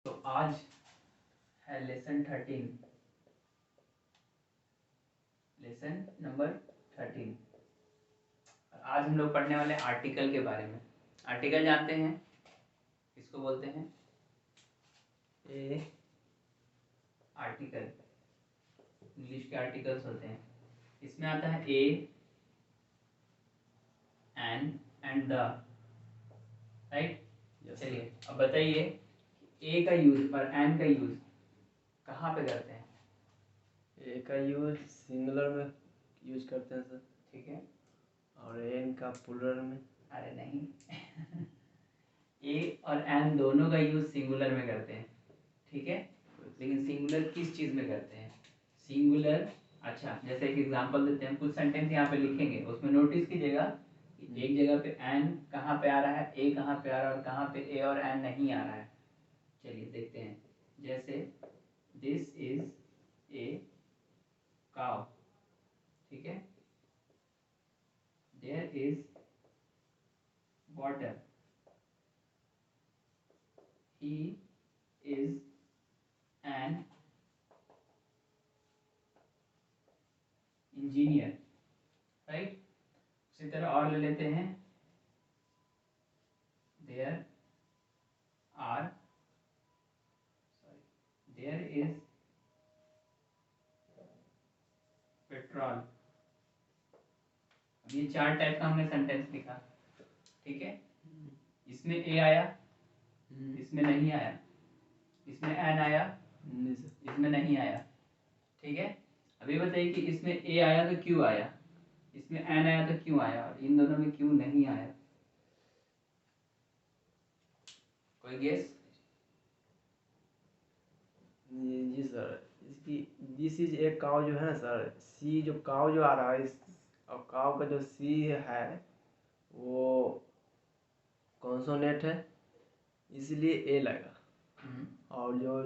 तो आज है लेसन नंबर 13। आज हम लोग पढ़ने वाले आर्टिकल के बारे में। आर्टिकल जानते हैं किसको बोलते हैं? आर्टिकल इंग्लिश के आर्टिकल्स होते हैं। इसमें आता है ए, एंड द, राइट। चलिए अब बताइए ए का यूज और एन का यूज कहाँ पे करते हैं? ए का यूज सिंगुलर में यूज करते हैं सर, ठीक है। और एन का प्लूरल में। अरे नहीं ए और एन दोनों का यूज सिंगुलर में करते हैं, ठीक है। लेकिन सिंगुलर किस चीज में करते हैं? सिंगुलर, अच्छा जैसे एक एग्जांपल देते हैं, कुछ सेंटेंस यहाँ पे लिखेंगे, उसमें नोटिस कीजिएगा कि एक जगह पे एन कहाँ पे आ रहा है, ए कहाँ पे आ रहा है, और कहाँ पे ए और एन नहीं आ रहा है। चलिए देखते हैं। जैसे दिस इज ए काउ, ठीक है। There is water, he is an engineer, right. उसी तरह और ले लेते हैं, there are, sorry, there is petrol। अब ये चार टाइप का हमने सेंटेंस लिखा, ठीक है। इसमें ए आया, इसमें नहीं आया, इसमें एन आया, इसमें नहीं आया, ठीक है। अभी बताइए कि इसमें ए आया तो क्यों आया, इसमें एन आया तो क्यों आया, और इन दोनों में क्यों नहीं आया? कोई गेस? जी सर, इसकी दिस इज ए काउ जो है ना सर, सी जो काउ जो आ रहा है, इस और काउ का जो सी है वो कॉन्सोनेंट है, इसलिए ए लगा। और जो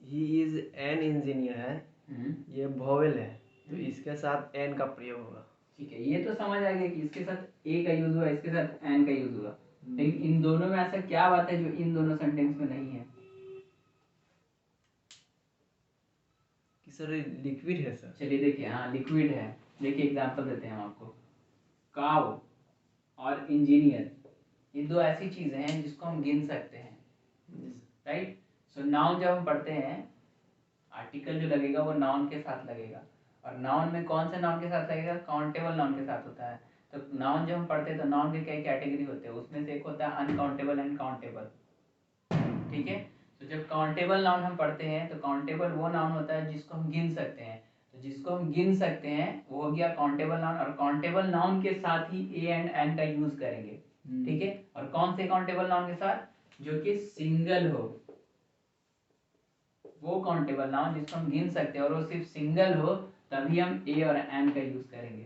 ही इज एन इंजीनियर है, ये वोवेल है, तो इसके साथ एन का प्रयोग होगा। ठीक है, ये तो समझ आ गया कि इसके साथ ए का यूज हुआ, इसके साथ एन का यूज हुआ। लेकिन इन दोनों में ऐसा क्या बात है जो इन दोनों सेंटेंस में नहीं है? कि सर लिक्विड है सर। चलिए देखिए, हाँ लिक्विड है। देखिए एग्जांपल देते हैं हम आपको। काउ और इंजीनियर, ये दो ऐसी चीजें हैं जिसको हम गिन सकते हैं, राइट। सो नाउन जब हम पढ़ते हैं, आर्टिकल जो लगेगा वो नाउन के साथ लगेगा। और नाउन में कौन से नाउन के साथ लगेगा? काउंटेबल नाउन के साथ होता है। तो नाउन जब हम पढ़ते हैं तो नाउन के कई कैटेगरी होते हैं, उसमें से एक होता है अनकाउंटेबल एंड काउंटेबल, ठीक है। तो जब काउंटेबल नाउन हम पढ़ते हैं तो काउंटेबल वो नाउन होता है जिसको हम गिन सकते हैं। तो जिसको हम गिन सकते हैं वो हो गया काउंटेबल नाउन, और काउंटेबल नाउन के साथ ही ए एंड एन का यूज करेंगे, ठीक है। और कौन से काउंटेबल नाउन के साथ? जो कि सिंगल हो, वो काउंटेबल नाउन जिसको हम गिन सकते हैं और वो सिर्फ सिंगल हो, तभी हम ए और एन का यूज करेंगे,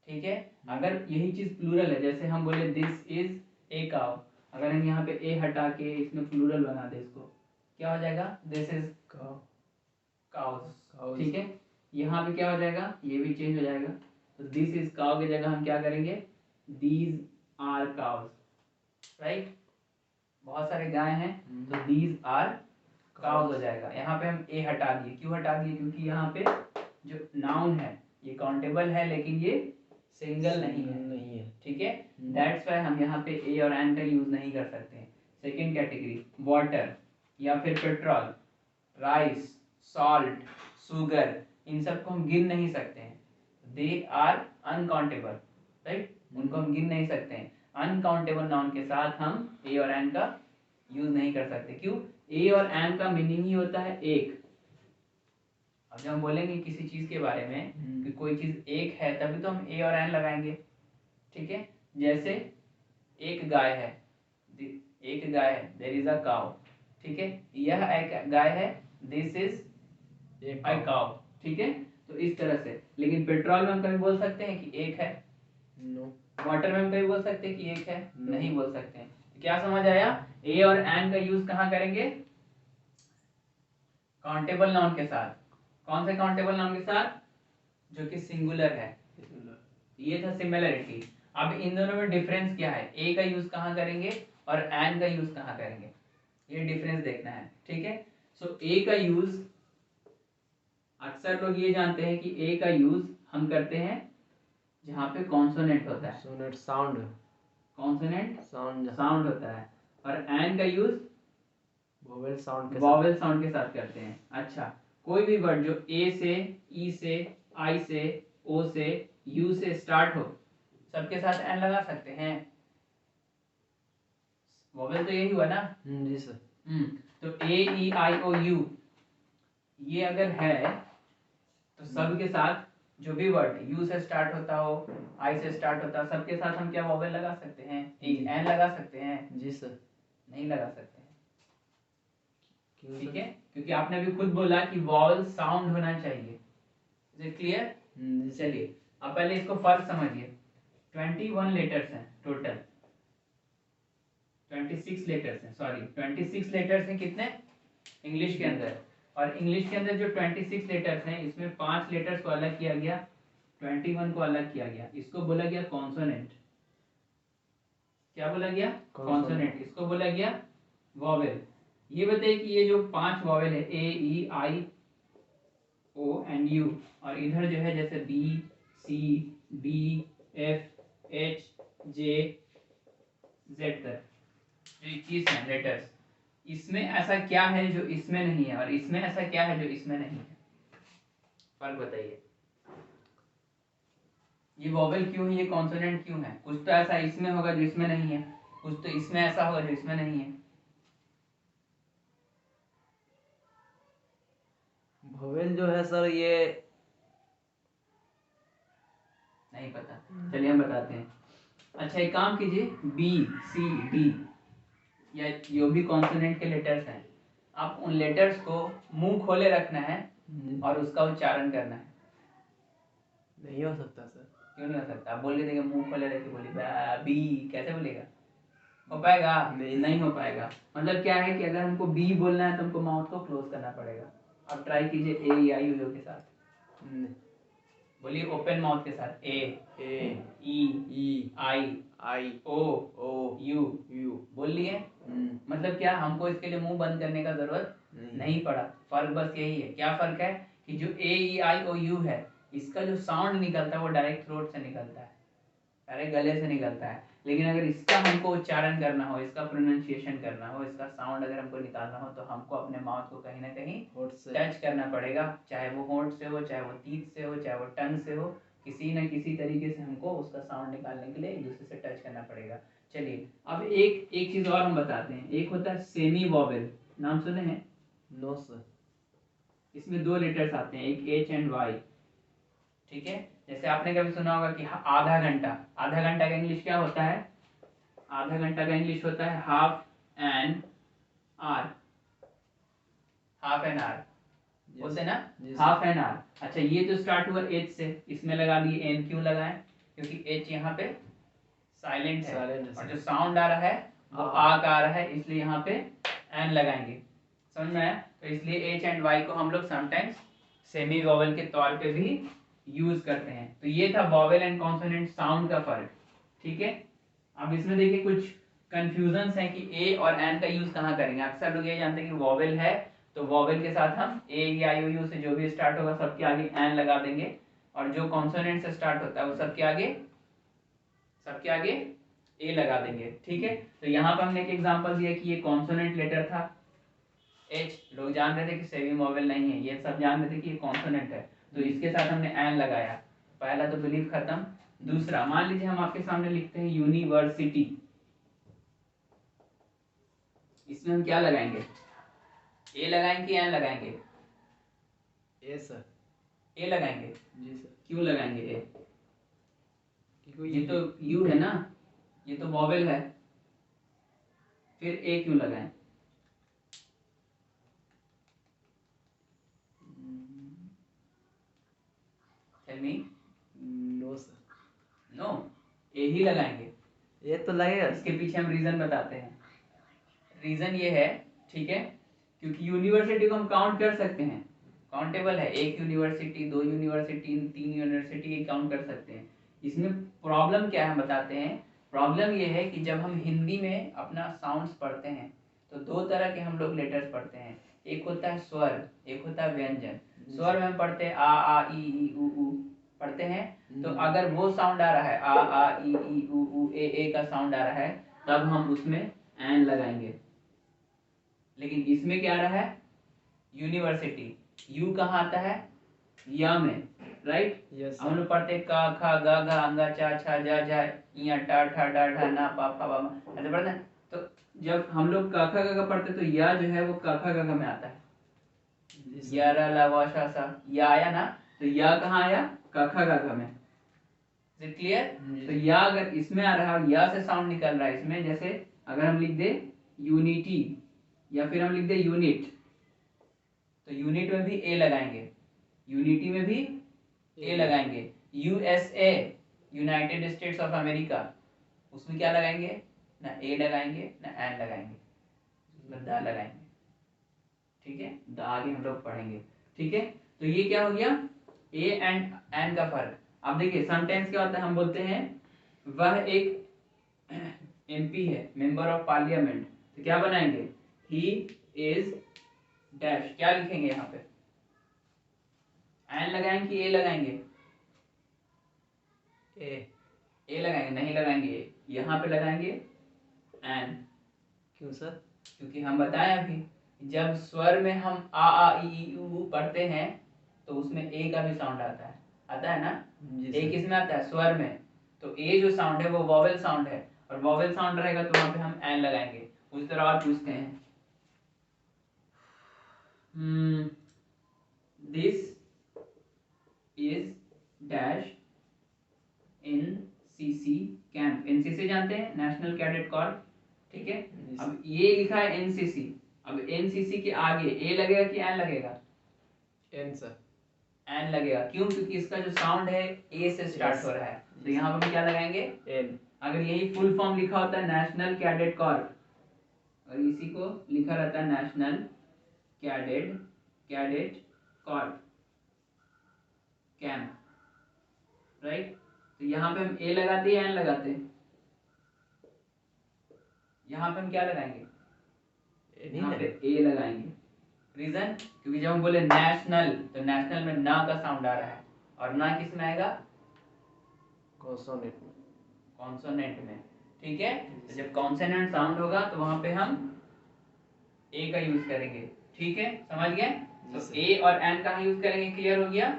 ठीक है। अगर यही चीज प्लूरल है, जैसे हम बोले दिस इज ए काउ, अगर हम यहाँ पे ए हटा के इसमें प्लूरल बना दे, इसको क्या हो जाएगा? दिस इज काउस, ठीक है। यहाँ पे क्या हो जाएगा? ये भी चेंज हो जाएगा। तो दिस इज काउ की जगह हम क्या करेंगे? These are cows, right. बहुत सारे गाय हैं तो दीज आर काउस हो जाएगा। यहाँ पे हम ए हटा दिए, क्यों हटा दिए? क्योंकि यहाँ पे जो नाउन है ये काउंटेबल है लेकिन ये सिंगल नहीं है, ठीक है। दैट्स व्हाई हम यहाँ पे ए और एन का यूज नहीं कर सकते। सेकंड कैटेगरी, वाटर या फिर पेट्रोल, राइस, सॉल्ट, शुगर, इन सबको हम गिन नहीं सकते हैं। They are uncountable, right. उनको हम गिन नहीं सकते हैं। अनकाउंटेबल नाउन के साथ हम ए और एन का यूज नहीं कर सकते। क्यों? ए और एन का मीनिंग ही होता है एक। अब जब हम बोलेंगे किसी चीज के बारे में कि कोई चीज एक है, तभी तो हम ए और एन लगाएंगे, ठीक है। जैसे एक गाय है, देयर इज अ काउ, ठीक है। यह एक गाय है, दिस इज अ काउ, ठीक है। तो इस तरह से। लेकिन पेट्रोल में हम कभी बोल सकते हैं कि एक है? नो। वाटर में हम कभी बोल सकते हैं कि एक है? नहीं बोल सकते हैं। क्या समझ आया? ए और एन का यूज कहाँ करेंगे? काउंटेबल नाउन के साथ। कौन से काउंटेबल नाउन के साथ? जो कि सिंगुलर है। ये था सिमिलरिटी। अब इन दोनों में डिफरेंस क्या है? ए का यूज कहाँ करेंगे और एन का यूज कहाँ करेंगे, ये डिफरेंस देखना है, ठीक। ठीक है। सो ए का यूज अक्सर लोग ये जानते हैं कि ए का यूज हम करते हैं जहाँ पे कॉन्सोनेंट होता है, सोनेट साउंड, कॉन्सोनेंट साउंड साउंड होता है, और एन का यूज वोवेल साउंड के साथ। वॉवेल साउंड के साथ करते हैं। अच्छा, कोई भी वर्ड जो ए से, ई से, आई से, ओ से, यू से स्टार्ट हो, सबके साथ एन लगा सकते हैं। वॉवेल तो यही हुआ ना। जी सर। तो ए ई आई ओ यू ये अगर है तो सबके साथ जो भी वर्ड यू से स्टार्ट होता हो, आई से स्टार्ट होता हो, सबके साथ हम क्या वॉवेल लगा सकते हैं, एन लगा सकते हैं? जी सर। नहीं लगा सकते हैं, क्यों ठीक सर? है, क्योंकि आपने अभी खुद बोला कि वॉवेल साउंड होना चाहिए। Is it clear? चलिए अब पहले इसको फर्क समझिए। 21 लेटर्स हैं टोटल, 26 लेटर्स हैं, सॉरी 26 लेटर्स हैं कितने इंग्लिश के अंदर, और इंग्लिश के अंदर जो 26 लेटर्स हैं इसमें 5 लेटर्स को अलग किया गया, 21 को अलग किया गया। इसको बोला गया कॉन्सोनेंट। क्या बोला गया? कॉन्सोनेंट। इसको बोला गया वॉवेल। ये बताइए कि ये जो 5 वॉवेल है ए ई आई ओ एंड यू, और इधर जो है जैसे B C D F H J Z तक जो 21 हैं लेटर्स, इसमें ऐसा क्या है जो इसमें नहीं है, और इसमें ऐसा क्या है जो इसमें नहीं है? फर्क बताइए। ये वॉवेल क्यों है, ये कॉन्सोनेंट क्यों है? कुछ तो ऐसा इसमें होगा जो इसमें नहीं है, कुछ तो इसमें ऐसा होगा जो इसमें नहीं है। वोवेल जो है सर ये नहीं पता, चलिए हम बताते हैं। अच्छा एक काम कीजिए, बी सी डी या जो भी कॉन्सोनेंट के लेटर्स हैं, आप उन लेटर्स को मुंह खोले रखना है और उसका उच्चारण करना है। नहीं हो सकता सर। क्यों नहीं हो सकता? आप बोल के देखिए, मुंह खोले रख के बोलिए बी, कैसे बोलेगा? हो पाएगा? नहीं हो पाएगा। मतलब क्या है कि अगर हमको बी बोलना है तो हमको माउथ को क्लोज करना पड़ेगा। अब ट्राई कीजिए ए आई यू के साथ, बोलिए ओपन माउथ के साथ, ए ई आई आई ओ ओ यू यू बोल लिए। मतलब क्या, हमको इसके लिए मुंह बंद करने का जरूरत नहीं पड़ा। फर्क बस यही है। क्या फर्क है कि जो ए ई आई ओ यू है, इसका जो साउंड निकलता है वो डायरेक्ट थ्रोट से निकलता है, डायरेक्ट गले से निकलता है। लेकिन अगर इसका हमको उच्चारण करना हो, इसका प्रोनाउंसिएशन करना हो, इसका साउंड अगर हमको निकालना हो, तो हमको अपने माउथ को कहीं ना कहीं होठ से टच करना पड़ेगा, चाहे वो होंठ से हो, चाहे वो तीत से हो, चाहे वो टंग से हो, किसी न किसी तरीके से हमको उसका साउंड निकालने के लिए एक दूसरे से टच करना पड़ेगा। चलिए अब एक चीज और हम बताते हैं। एक होता है सेमी वॉवेल, नाम सुने हैं? No sir. इसमें 2 लेटर्स आते हैं, एक एच एंड वाई, ठीक है। जैसे आपने कभी सुना होगा कि आधा घंटा, आधा घंटा का इंग्लिश क्या होता है? आधा घंटा का इंग्लिश होता है half an hour, half an hour बोलते ना, हाफ एन आवर। अच्छा ये तो स्टार्ट हुआ एच से, इसमें लगा दिए एन। क्यों लगाएं? क्योंकि एच यहाँ पे साइलेंट है, और जो साउंड आ रहा है वो आ का आ रहा है, इसलिए यहाँ पे एन लगाएंगे। समझ में आया? तो इसलिए एच एंड वाई को हम लोग समटाइम्स सेमी वॉवेल के तौर पे भी यूज करते हैं। तो ये था वॉवेल एंड कॉन्सोनेंट साउंड का फर्क, ठीक है। अब इसमें देखिए कुछ कंफ्यूजन है कि ए और एन का यूज कहाँ करेंगे। अक्सर लोग ये जानते हैं कि वॉवेल है तो वॉवेल के साथ हम ए ई आई ओ यू से जो भी स्टार्ट होगा सबके आगे एन लगा देंगे, और जो कॉन्सोनेंट से स्टार्ट होता है वो सबके आगे ए लगा देंगे, ठीक है। तो यहाँ पर हमने एक एग्जांपल दिया कि ये कॉन्सोनेंट लेटर था एच, लोग जान रहे थे कि सेमी वॉवेल नहीं है, ये सब जान रहे थे कि ये कॉन्सोनेंट है, तो इसके साथ हमने एन लगाया। पहला तो बिलीव खत्म। दूसरा, मान लीजिए हम आपके सामने लिखते हैं यूनिवर्सिटी, इसमें हम क्या लगाएंगे? ए लगाएंगे कि एन लगाएंगे? ए सर। ए लगाएंगे। जी सर। क्यों लगाएंगे ए? क्योंकि ये तो यू है ना, ये तो वॉवेल है, फिर ए क्यों लगाएं? Tell me. No sir. No, A ही लगाएंगे। ये तो लगेगा। इसके पीछे हम रीजन बताते हैं। रीजन ये है, ठीक है, क्योंकि यूनिवर्सिटी को हम काउंट कर सकते हैं, काउंटेबल है। 1 यूनिवर्सिटी, 2 यूनिवर्सिटी, 3 यूनिवर्सिटी, ये काउंट कर सकते हैं। इसमें प्रॉब्लम क्या है बताते हैं। प्रॉब्लम ये है कि जब हम हिंदी में अपना साउंड्स पढ़ते हैं तो दो तरह के हम लोग लेटर्स पढ़ते हैं, एक होता है स्वर, एक होता है व्यंजन। स्वर में हम पढ़ते हैं आ ई उ पढ़ते हैं, तो अगर वो साउंड आ रहा है आ ई उ ए का साउंड आ रहा है, तब हम उसमें एन लगाएंगे। लेकिन इसमें क्या आ रहा है, यूनिवर्सिटी, यू कहाँ आता है, या में, राइट। यस हम लोग पढ़ते हैं का खा गा घा अंगा चा छा जा जा इया टा ठा डा ढा ना पा फा बा मा, ऐसे पढ़ते हैं। तो जब हम लोग का खा गा पढ़ते तो या जो है वो का खा गा में आता है, या रा ला वा शा सा, या आया ना, तो या कहाँ आया, का खा गा में। Is it clear? तो या अगर इसमें आ रहा है, या से साउंड निकल रहा है इसमें, जैसे अगर हम लिख दे यूनिटी या फिर हम लिख दे यूनिट, तो यूनिट में भी ए लगाएंगे, यूनिटी में भी ए लगाएंगे। USA, United states of America, उसमें क्या लगाएंगे, ना ए लगाएंगे ना एन लगाएंगे, मतलब दा लगाएंगे। ठीक है, दा आगे हम लोग पढ़ेंगे। ठीक है, तो ये क्या हो गया, ए एंड एन का फर्क। अब देखिए सेंटेंस क्या होता है, हम बोलते हैं वह एक एमपी है, मेंबर ऑफ पार्लियामेंट, तो क्या बनाएंगे, ही इज डैश, क्या लिखेंगे यहाँ पे, एन लगाएंगे कि ए लगाएंगे, ए लगाएंगे, नहीं लगाएंगे, यहाँ पे लगाएंगे एन। क्यों सर? क्योंकि हम बताएं अभी, जब स्वर में हम आ ई उ पढ़ते हैं तो उसमें ए का भी साउंड आता है ना। ए किसमें आता है, स्वर में, तो ए जो साउंड है वो वॉवेल साउंड है, और वॉवेल साउंड रहेगा तो वहां पे हम एन लगाएंगे। उस तरह और पूछते हैं, this is dash NCC camp, NCC जानते हैं, नेशनल कैडेट कॉर्प, ठीक है। अब ये लिखा है एनसीसी, अब एनसीसी के आगे ए लगेगा कि एन लगेगा, एन सर, एन लगेगा। क्यों, क्योंकि इसका जो साउंड है ए से स्टार्ट हो रहा है, तो यहाँ पर हम क्या लगाएंगे, एन। अगर यही फुल फॉर्म लिखा होता है नेशनल कैडेट कॉर्प, और इसी को लिखा रहता है national cadet Corp camp, right. तो यहाँ पे हम ए लगाते हैं, एन लगाते हैं, यहाँ पे हम क्या लगाएंगे, यहाँ पे ए लगाएंगे। रीजन, क्योंकि जब हम बोले नेशनल, तो नेशनल में ना का साउंड आ रहा है, और ना किस में आएगा, कॉन्सोनेंट में। ठीक है, तो जब कॉन्सोनेंट साउंड होगा तो वहां पे हम ए का यूज करेंगे। ठीक है, समझ गए। तो ए और एन का यूज करेंगे, क्लियर हो गया।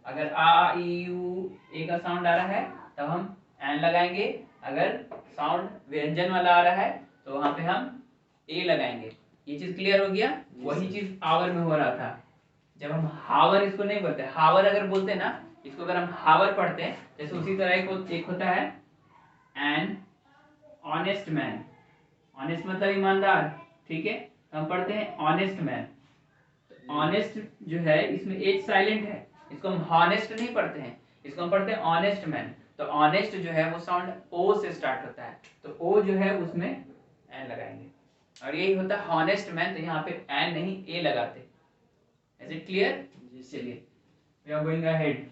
अगर आ ई यू ए का साउंड आ रहा है तब हम एन लगाएंगे, अगर साउंड व्यंजन वाला आ रहा है तो वहां पे हम ए लगाएंगे। ये चीज क्लियर हो गया। वही चीज आवर में हो रहा था, जब हम हावर इसको नहीं बोलते, हावर अगर बोलते ना, इसको अगर हम हावर पढ़ते हैं, जैसे उसी तरह एक होता है एन ऑनेस्ट मैन, ऑनेस्ट मतलब ईमानदार, ठीक है, हम पढ़ते हैं ऑनेस्ट मैन। ऑनेस्ट जो है इसमें एच साइलेंट है, इसको हम हॉनेस्ट नहीं पढ़ते हैं, इसको हम पढ़ते हैं ऑनेस्ट मैन। तो ऑनेस्ट जो है वो साउंड ओ से स्टार्ट होता है, तो ओ जो है उसमें एन लगाएंगे, और यही होता है हॉनेस्ट मैन, तो यहाँ पे एन नहीं ए लगाते। Is it clear? चलिए, we are going ahead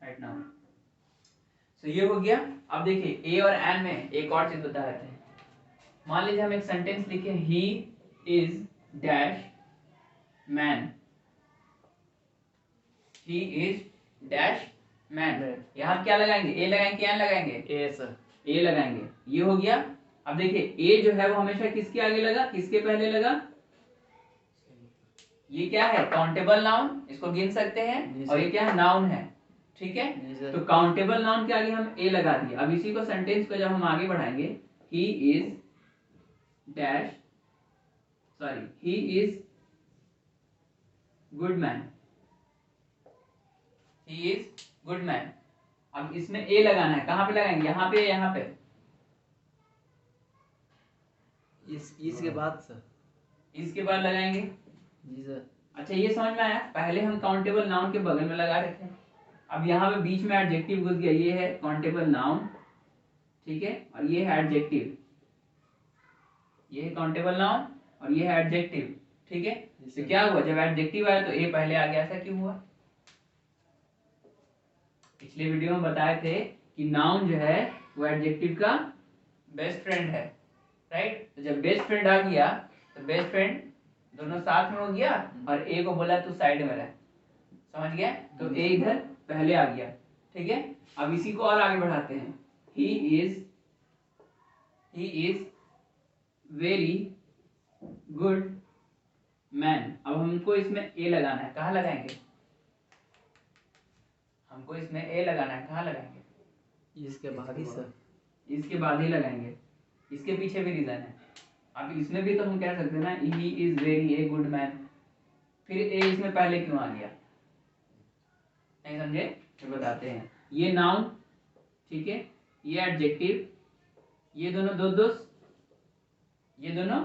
right now. So ये हो गया। अब देखिए ए और एन में एक और चीज बता देते हैं। मान लीजिए हम एक सेंटेंस लिखे, he is dash man, he is dash man, यहाँ क्या लगाएंगे, ए लगाएंगे कि एन लगाएंगे, ए सर, ए लगाएंगे। ये हो गया। अब देखिए ए जो है वो हमेशा किसके आगे लगा, किसके पहले लगा, ये क्या है, काउंटेबल नाउन, इसको गिन सकते हैं, और ये क्या है, नाउन है, ठीक है। तो काउंटेबल नाउन के आगे हम ए लगा दिए। अब इसी को सेंटेंस को जब हम आगे बढ़ाएंगे, he is dash, sorry, he is good man, he is good man. अब इसमें ए लगाना है, कहां पे लगाएंगे, यहाँ पे, यहाँ पे, इसके बाद सर, इसके बाद लगाएंगे। जी सर। अच्छा, ये समझ में आया। पहले हम काउंटेबल नाउन के बगल में लगा रहे थे, अब यहाँ पे बीच में एडजेक्टिव घुस गया। ये है काउंटेबल नाउन, ठीक है, और ये है एडजेक्टिव, ये है काउंटेबल नाउन और ये है एडजेक्टिव, ठीक है। तो क्या हुआ, जब एडजेक्टिव आया तो ए पहले आ गया, ऐसा क्यों हुआ। पिछले वीडियो में बताए थे कि नाउन जो है वो एडजेक्टिव का बेस्ट फ्रेंड है, राइट। तो जब बेस्ट फ्रेंड आ गया तो बेस्ट फ्रेंड दोनों साथ में हो गया और ए को बोला तू साइड में रह, समझ गया? तो ए इधर पहले आ गया, ठीक है। अब इसी को और आगे बढ़ाते हैं। He is very good man. अब हमको इसमें ए लगाना है, कहाँ लगाएंगे? हमको इसमें ए लगाना है, कहाँ लगाएंगे? इसके बाद ही सर, इसके बाद ही लगाएंगे, इसके पीछे भी रीजन है। अब इसमें भी तो हम कह सकते हैं ना he is very a good man, फिर ए इसमें पहले क्यों आ गया? नहीं समझे? तो बताते हैं। ये नाउन, ठीक है, ये एडजेक्टिव, ये दोनों दोस्त, ये दोनों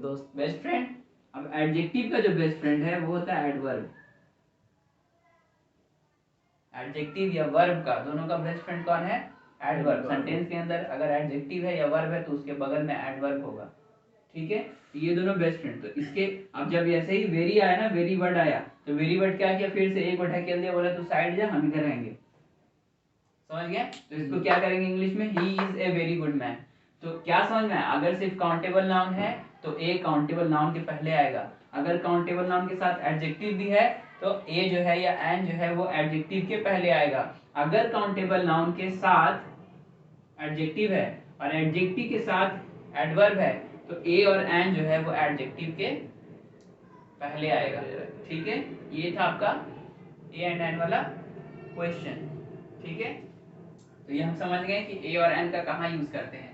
दोस्त बेस्ट फ्रेंड। अब एडजेक्टिव का जो बेस्ट फ्रेंड है वो होता है एडवर्ब। एडजेक्टिव या वर्ब का दोनों का बेस्ट फ्रेंड कौन है? एडवर्ब। सेंटेंस के अंदर अगर एडजेक्टिव है या वर्ब है तो उसके बगल में एडवर्ब होगा, ठीक है। तो ये दोनों बेस्ट फ्रेंड। तो इसके अब जब ऐसे ही वेरी आया ना, वेरी वर्ड आया, तो वेरी वर्ड क्या किया? फिर से एक को ढकेल दिया, बोला तू साइड जा, हम इधर रहेंगे, समझ गया? तो इसको क्या करेंगे इंग्लिश में? He is a very good man. तो क्या समझ में आया? अगर सिर्फ काउंटेबल नाउन है तो ए काउंटेबल नाउन के पहले आएगा। अगर काउंटेबल नाउन के साथ एडजेक्टिव भी है तो ए जो है या एन जो है वो एडजेक्टिव के पहले आएगा। अगर काउंटेबल नाउन के साथ एडजेक्टिव है और एडजेक्टिव के साथ एडवर्ब है तो ए और एन जो है वो एडजेक्टिव के पहले आएगा, ठीक है। ये था आपका ए एंड एन वाला क्वेश्चन, ठीक है। तो ये हम समझ गए कि ए और एन का कहाँ यूज करते हैं।